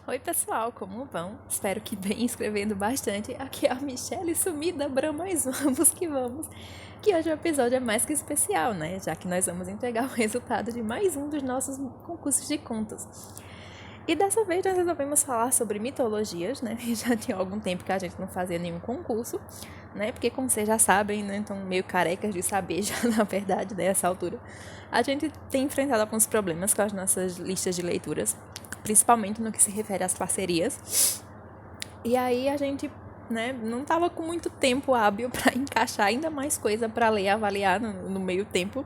Oi pessoal, como vão? Espero que bem, escrevendo bastante. Aqui é a Michelle sumida, mas vamos que vamos. Que hoje o episódio é mais que especial, né? Já que nós vamos entregar o resultado de mais um dos nossos concursos de contos. E dessa vez nós resolvemos falar sobre mitologias, né? Já tinha algum tempo que a gente não fazia nenhum concurso, né? Porque como vocês já sabem, né? Estão meio carecas de saber já, na verdade, nessa altura. A gente tem enfrentado alguns problemas com as nossas listas de leituras, principalmente no que se refere às parcerias. E aí a gente, né, não tava com muito tempo hábil para encaixar ainda mais coisa para ler e avaliar no meio tempo,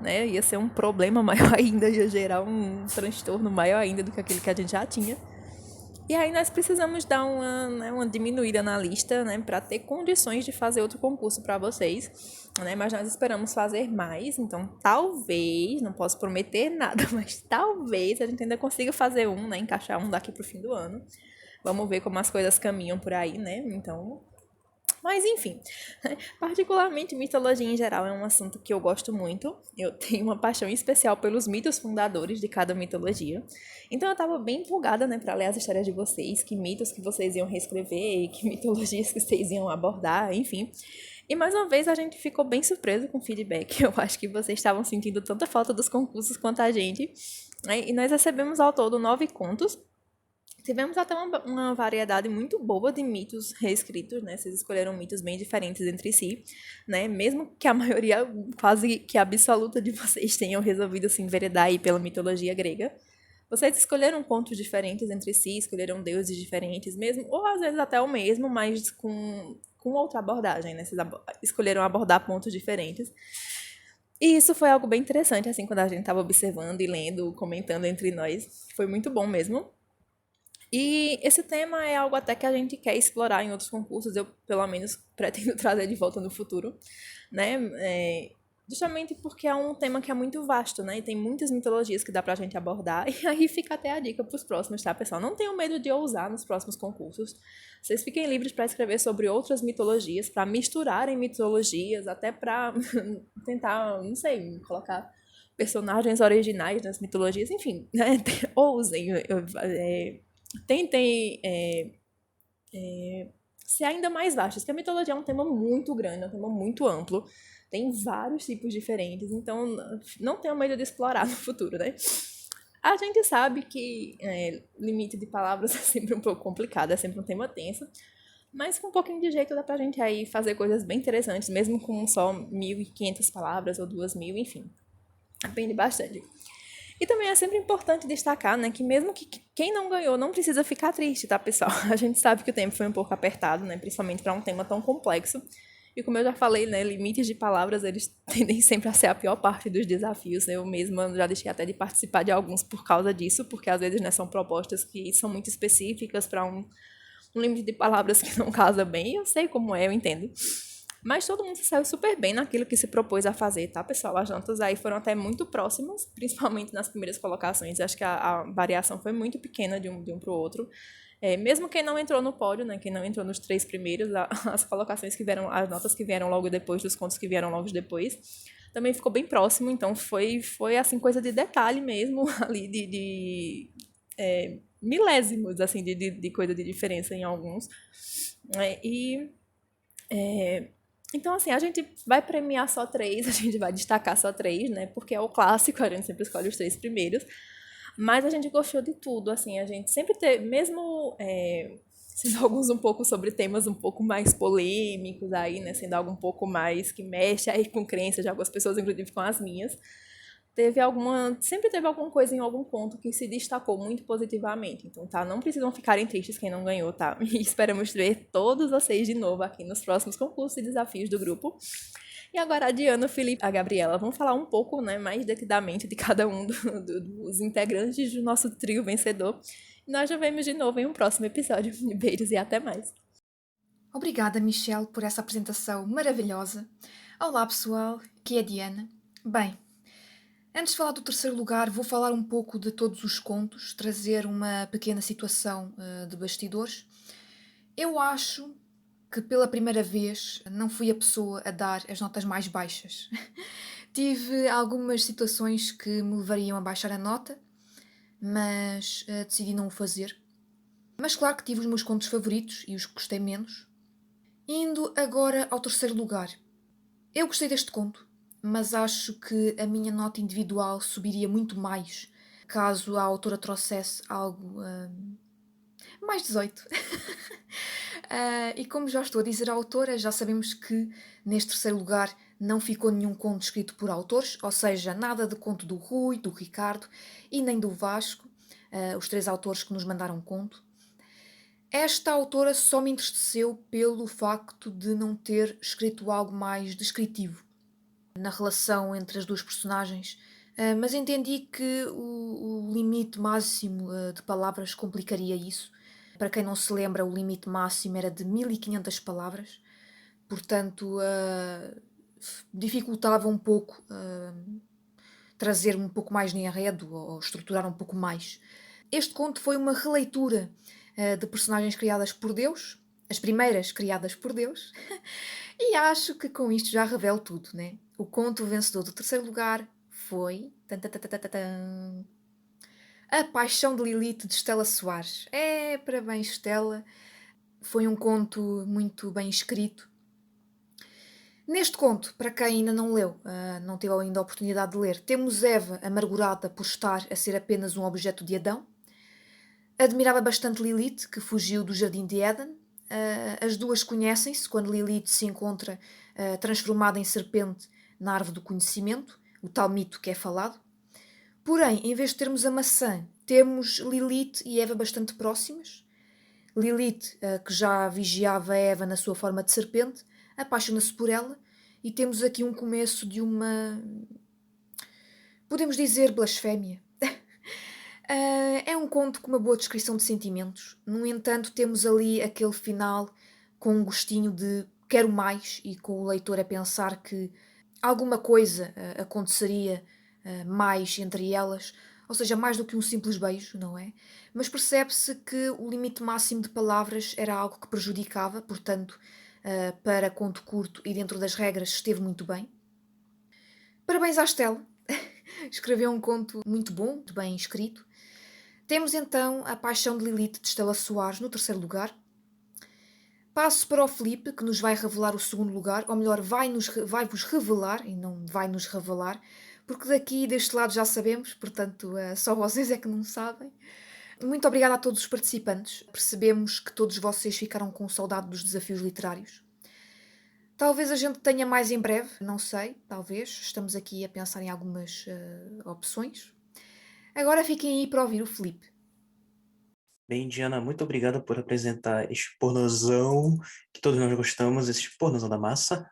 né? Ia ser um problema maior ainda, ia gerar um transtorno maior ainda do que aquele que a gente já tinha. E aí nós precisamos dar uma diminuída na lista, né, para ter condições de fazer outro concurso para vocês, né? Mas nós esperamos fazer mais, então talvez, não posso prometer nada, mas talvez a gente ainda consiga fazer um, né, encaixar um daqui pro fim do ano. Vamos ver como as coisas caminham por aí, né? Então, mas enfim, particularmente mitologia em geral é um assunto que eu gosto muito. Eu tenho uma paixão especial pelos mitos fundadores de cada mitologia. Então eu estava bem empolgada, né, para ler as histórias de vocês, que mitos que vocês iam reescrever, que mitologias que vocês iam abordar, enfim. E mais uma vez a gente ficou bem surpreso com o feedback. Eu acho que vocês estavam sentindo tanta falta dos concursos quanto a gente. E nós recebemos ao todo 9 contos. Tivemos até uma variedade muito boa de mitos reescritos, né? Vocês escolheram mitos bem diferentes entre si, né? Mesmo que a maioria, quase que absoluta de vocês tenham resolvido se enveredar aí pela mitologia grega. Vocês escolheram contos diferentes entre si, escolheram deuses diferentes mesmo, ou às vezes até o mesmo, mas com outra abordagem, né? Vocês escolheram abordar pontos diferentes. E isso foi algo bem interessante, assim, quando a gente estava observando e lendo, comentando entre nós. Foi muito bom mesmo. E esse tema é algo até que a gente quer explorar em outros concursos, eu pelo menos pretendo trazer de volta no futuro, né? Justamente porque é um tema que é muito vasto, né? E tem muitas mitologias que dá pra gente abordar. E aí fica até a dica pros próximos, tá, pessoal? Não tenham medo de ousar nos próximos concursos. Vocês fiquem livres para escrever sobre outras mitologias, para misturarem mitologias, até para tentar, não sei, colocar personagens originais nas mitologias, enfim, né? Ousem. Tentem ser ainda mais vastos, porque a mitologia é um tema muito grande, é um tema muito amplo, tem vários tipos diferentes, então não tenham medo de explorar no futuro, né? A gente sabe que limite de palavras é sempre um pouco complicado, é sempre um tema tenso, mas com um pouquinho de jeito dá pra gente aí fazer coisas bem interessantes, mesmo com só 1.500 palavras ou 2.000, enfim. Depende bastante. E também é sempre importante destacar, né, que mesmo que quem não ganhou não precisa ficar triste, tá, pessoal? A gente sabe que o tempo foi um pouco apertado, né, principalmente para um tema tão complexo. E como eu já falei, né, limites de palavras, eles tendem sempre a ser a pior parte dos desafios. Eu mesma já deixei até de participar de alguns por causa disso, porque às vezes, né, são propostas que são muito específicas para um limite de palavras que não casa bem. Eu sei como é, eu entendo. Mas todo mundo se saiu super bem naquilo que se propôs a fazer, tá, pessoal? As notas aí foram até muito próximas, principalmente nas primeiras colocações. Acho que a variação foi muito pequena de um para o outro. Mesmo quem não entrou no pódio, né, quem não entrou nos 3 primeiros, as colocações que vieram, as notas que vieram logo depois dos contos que vieram logo depois, também ficou bem próximo. Então foi assim, coisa de detalhe mesmo, ali milésimos, assim, de coisa de diferença em alguns. E então, assim, a gente vai premiar só 3, a gente vai destacar só 3, né? Porque é o clássico, a gente sempre escolhe os 3 primeiros. Mas a gente gostou de tudo, assim, a gente sempre teve, mesmo sendo alguns um pouco sobre temas um pouco mais polêmicos aí, né? Sendo algo um pouco mais que mexe aí com crenças de algumas pessoas, inclusive com as minhas, sempre teve alguma coisa em algum ponto que se destacou muito positivamente. Então, tá, não precisam ficarem tristes quem não ganhou, tá? E esperamos ver todos vocês de novo aqui nos próximos concursos e desafios do grupo. E agora a Diana, o Felipe e a Gabriela vão falar um pouco, né, mais detidamente de cada um dos integrantes do nosso trio vencedor. E nós já vemos de novo em um próximo episódio. Beijos e até mais. Obrigada, Michelle, por essa apresentação maravilhosa. Olá, pessoal, aqui é a Diana. Bem, antes de falar do terceiro lugar, vou falar um pouco de todos os contos, trazer uma pequena situação de bastidores. Eu acho que pela primeira vez não fui a pessoa a dar as notas mais baixas. Tive algumas situações que me levariam a baixar a nota, mas decidi não o fazer. Mas claro que tive os meus contos favoritos e os que gostei menos. Indo agora ao terceiro lugar. Eu gostei deste conto, mas acho que a minha nota individual subiria muito mais caso a autora trouxesse algo mais 18. E como já estou a dizer a autora, já sabemos que neste terceiro lugar não ficou nenhum conto escrito por autores, ou seja, nada de conto do Rui, do Ricardo e nem do Vasco, os três autores que nos mandaram conto. Esta autora só me entristeceu pelo facto de não ter escrito algo mais descritivo na relação entre as duas personagens, mas entendi que o limite máximo de palavras complicaria isso. Para quem não se lembra, o limite máximo era de 1500 palavras, portanto, dificultava um pouco trazer um pouco mais de enredo ou estruturar um pouco mais. Este conto foi uma releitura de personagens criadas por Deus, as primeiras criadas por Deus, e acho que com isto já revelo tudo, né? O conto vencedor do terceiro lugar foi tan, tan, tan, tan, tan, tan, A Paixão de Lilith de Estela Soares. Parabéns, Estela. Foi um conto muito bem escrito. Neste conto, para quem ainda não leu, não teve ainda a oportunidade de ler, temos Eva amargurada por estar a ser apenas um objeto de Adão. Admirava bastante Lilith, que fugiu do Jardim de Éden. As duas conhecem-se quando Lilith se encontra transformada em serpente na árvore do conhecimento, o tal mito que é falado. Porém, em vez de termos a maçã, temos Lilith e Eva bastante próximas. Lilith, que já vigiava Eva na sua forma de serpente, apaixona-se por ela e temos aqui um começo de uma, podemos dizer, blasfémia. É um conto com uma boa descrição de sentimentos. No entanto, temos ali aquele final com um gostinho de quero mais e com o leitor a pensar que alguma coisa aconteceria mais entre elas, ou seja, mais do que um simples beijo, não é? Mas percebe-se que o limite máximo de palavras era algo que prejudicava, portanto, para conto curto e dentro das regras esteve muito bem. Parabéns à Estela, escreveu um conto muito bom, muito bem escrito. Temos então A Paixão de Lilith de Estela Soares no terceiro lugar. Passo para o Filipe, que nos vai revelar o segundo lugar, ou melhor, vai-vos revelar, e não vai-nos revelar, porque daqui deste lado já sabemos, portanto, só vocês é que não sabem. Muito obrigada a todos os participantes. Percebemos que todos vocês ficaram com saudade dos desafios literários. Talvez a gente tenha mais em breve, não sei, talvez. Estamos aqui a pensar em algumas opções. Agora fiquem aí para ouvir o Filipe. Bem, Diana, muito obrigado por apresentar este pornozão que todos nós gostamos, esse pornozão da massa.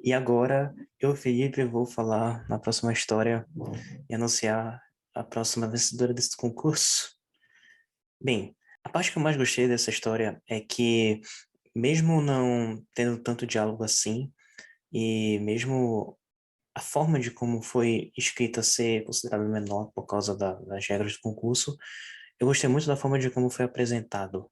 E agora, eu, Felipe, vou falar na próxima história e anunciar a próxima vencedora desse concurso. Bem, a parte que eu mais gostei dessa história é que, mesmo não tendo tanto diálogo assim, e mesmo a forma de como foi escrita ser considerada menor por causa das regras do concurso, eu gostei muito da forma de como foi apresentado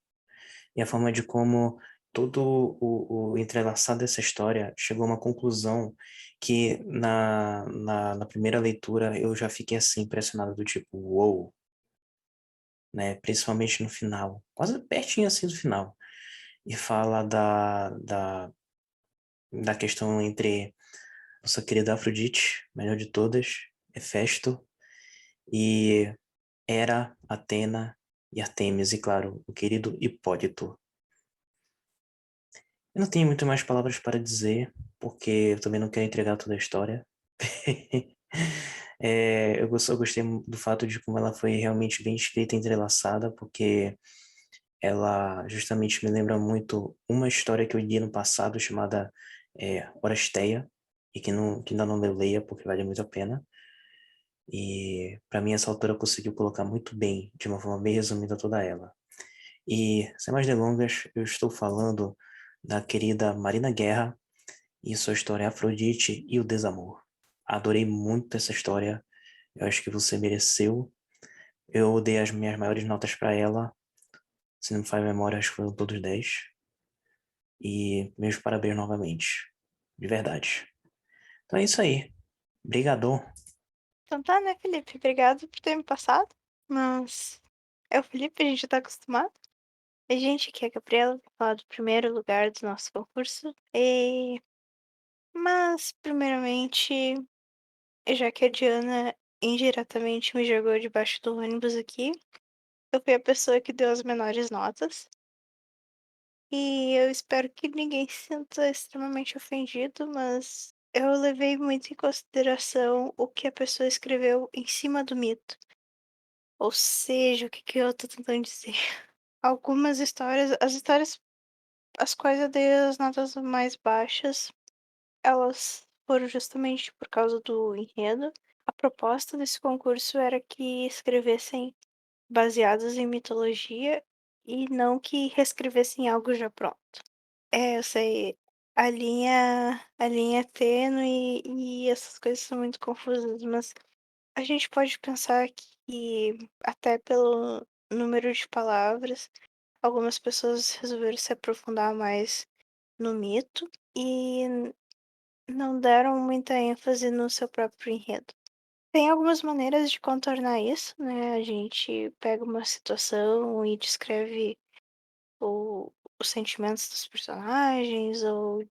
e a forma de como todo o entrelaçado dessa história chegou a uma conclusão que na primeira leitura eu já fiquei assim impressionado do tipo, uou, né? Principalmente no final, quase pertinho assim do final. E fala da questão entre nossa querida Afrodite, melhor de todas, Hefesto, e Hera, Atena e Artemis, e claro, o querido Hipólito. Eu não tenho muito mais palavras para dizer, porque eu também não quero entregar toda a história. Eu gostei do fato de como ela foi realmente bem escrita e entrelaçada, porque ela justamente me lembra muito uma história que eu li no passado chamada Oresteia, e que ainda não leu, leia, porque vale muito a pena. E para mim essa autora conseguiu colocar muito bem, de uma forma bem resumida, toda ela. E sem mais delongas, eu estou falando da querida Marina Guerra e sua história Afrodite e o Desamor. Adorei muito essa história, eu acho que você mereceu. Eu dei as minhas maiores notas para ela, se não me falha a memória, acho que foram todos 10. E meus parabéns novamente, de verdade. Então é isso aí. Brigador. Então tá, né, Felipe? Obrigado por ter me passado. Mas É o Felipe, a gente já tá acostumado. A gente, aqui é a Gabriela, vai falar do primeiro lugar do nosso concurso. Mas, primeiramente, já que a Diana indiretamente me jogou debaixo do ônibus aqui, eu fui a pessoa que deu as menores notas. E eu espero que ninguém se sinta extremamente ofendido, mas eu levei muito em consideração o que a pessoa escreveu em cima do mito. Ou seja, o que que eu tô tentando dizer? Algumas histórias, as histórias as quais eu dei as notas mais baixas, elas foram justamente por causa do enredo. A proposta desse concurso era que escrevessem baseados em mitologia e não que reescrevessem algo já pronto. É, eu sei. A linha é tênue e essas coisas são muito confusas, mas a gente pode pensar que até pelo número de palavras, algumas pessoas resolveram se aprofundar mais no mito e não deram muita ênfase no seu próprio enredo. Tem algumas maneiras de contornar isso, né? A gente pega uma situação e descreve o, os sentimentos dos personagens, ou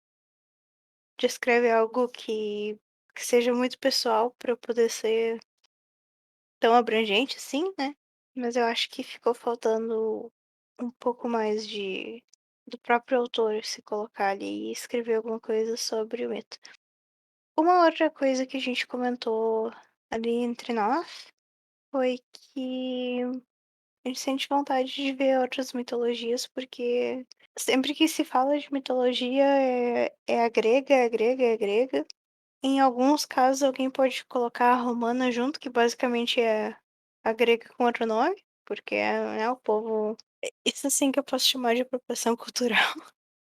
descreve algo que seja muito pessoal para poder ser tão abrangente assim, né? Mas eu acho que ficou faltando um pouco mais de do próprio autor se colocar ali e escrever alguma coisa sobre o mito. Uma outra coisa que a gente comentou ali entre nós foi que a gente sente vontade de ver outras mitologias, porque sempre que se fala de mitologia é a grega, é a grega, é a grega. Em alguns casos, alguém pode colocar a romana junto, que basicamente é a grega com outro nome, porque é, né, o povo. Isso sim que eu posso chamar de apropriação cultural.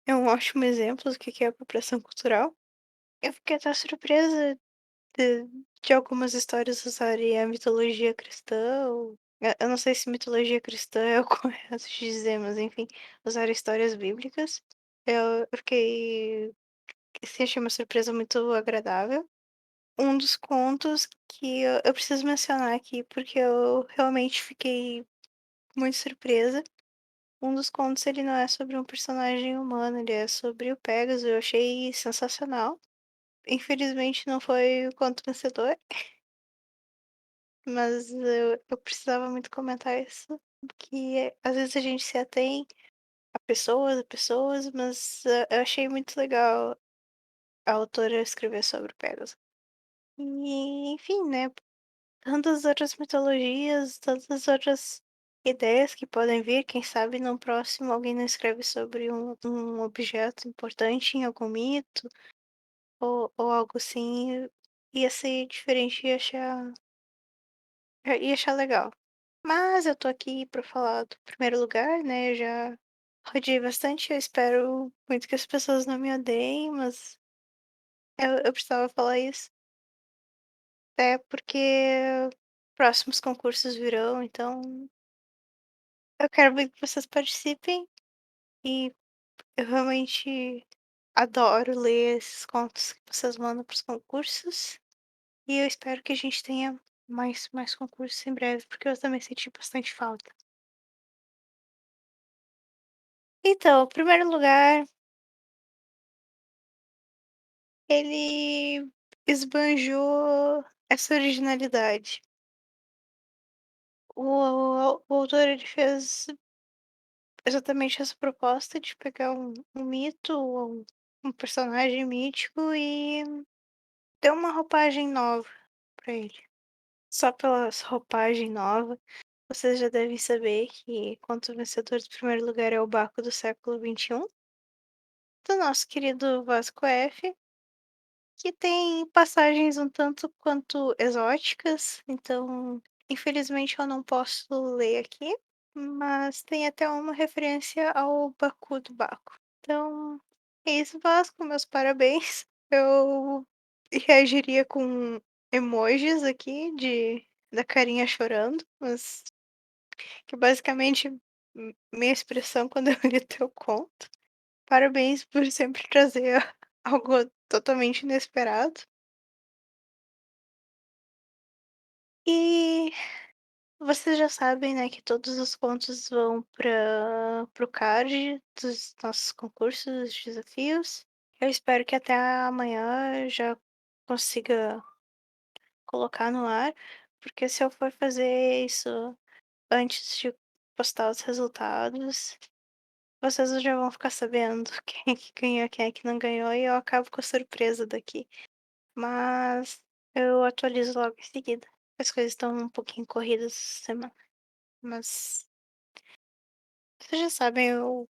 É um ótimo exemplo do que é apropriação cultural. Eu fiquei até surpresa de, de algumas histórias usarem a mitologia cristã. Eu não sei se mitologia cristã é o correto de dizer, mas enfim, usar histórias bíblicas. Eu fiquei. Assim, achei uma surpresa muito agradável. Um dos contos que eu preciso mencionar aqui, porque eu realmente fiquei muito surpresa. Um dos contos, ele não é sobre um personagem humano, ele é sobre o Pegasus. Eu achei sensacional. Infelizmente não foi o conto vencedor, mas eu precisava muito comentar isso, porque às vezes a gente se atém a pessoas, mas eu achei muito legal a autora escrever sobre o Pegasus. E, enfim, né? Tantas outras mitologias, tantas outras ideias que podem vir. Quem sabe no próximo alguém não escreve sobre um objeto importante em algum mito, ou algo assim. Ia ser diferente e ia achar legal. Mas eu tô aqui pra falar do primeiro lugar, né? Eu já rodei bastante, eu espero muito que as pessoas não me odeiem, mas eu precisava falar isso. Até porque próximos concursos virão, então eu quero muito que vocês participem e eu realmente adoro ler esses contos que vocês mandam para os concursos. E eu espero que a gente tenha mais concursos em breve, porque eu também senti bastante falta. Então, o primeiro lugar, ele esbanjou essa originalidade. O autor ele fez exatamente essa proposta de pegar um mito, um personagem mítico e deu uma roupagem nova pra ele. Só pela roupagem nova, vocês já devem saber que quanto vencedor do primeiro lugar é o Baco do século XXI, do nosso querido Vasco F, que tem passagens um tanto quanto exóticas, então infelizmente eu não posso ler aqui, mas tem até uma referência ao Baku do Baco. Então, é isso, Vasco, meus parabéns. Eu reagiria com emojis aqui da carinha chorando, mas que basicamente minha expressão quando eu li teu conto. Parabéns por sempre trazer algo totalmente inesperado. E Vocês já sabem, né, que todos os pontos vão para o card dos nossos concursos, dos desafios. Eu espero que até amanhã eu já consiga colocar no ar, porque se eu for fazer isso antes de postar os resultados, vocês já vão ficar sabendo quem é que ganhou, quem é que não ganhou, e eu acabo com a surpresa daqui. Mas eu atualizo logo em seguida. As coisas estão um pouquinho corridas essa semana, mas vocês já sabem, eu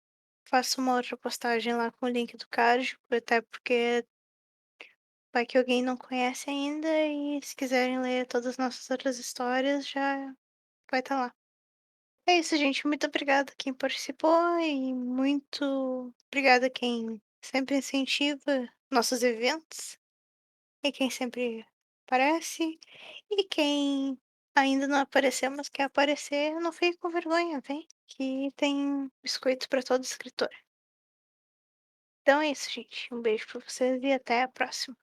faço uma outra postagem lá com o link do card, até porque vai que alguém não conhece ainda e se quiserem ler todas as nossas outras histórias, já vai estar lá. É isso, gente. Muito obrigada a quem participou e muito obrigada a quem sempre incentiva nossos eventos e quem sempre aparece e quem ainda não apareceu, mas quer aparecer, não fique com vergonha, vem, que tem biscoito para todo escritor. Então é isso, gente. Um beijo pra vocês e até a próxima.